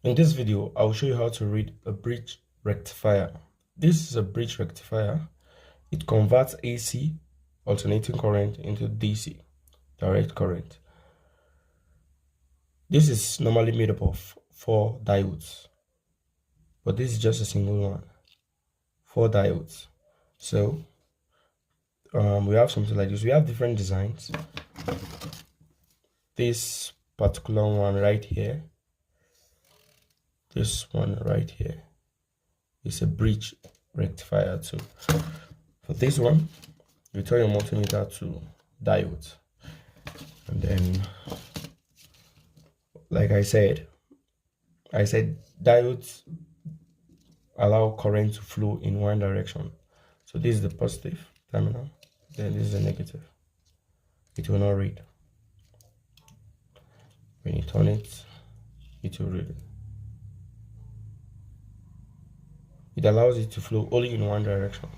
In this video, I will show you how to read a bridge rectifier. This is a bridge rectifier. It converts AC, alternating current, into DC, direct current. This is normally made up of 4 diodes, but this is just a single one, 4 diodes. So we have something like this. We have different designs. This particular one right here, this one right here is a bridge rectifier too. For this one, you turn your multimeter to diodes, and then, like I said diodes allow current to flow in one direction. So this is the positive terminal, then this is the negative. It will not read. When you turn it, it will read. It allows it to flow only in one direction.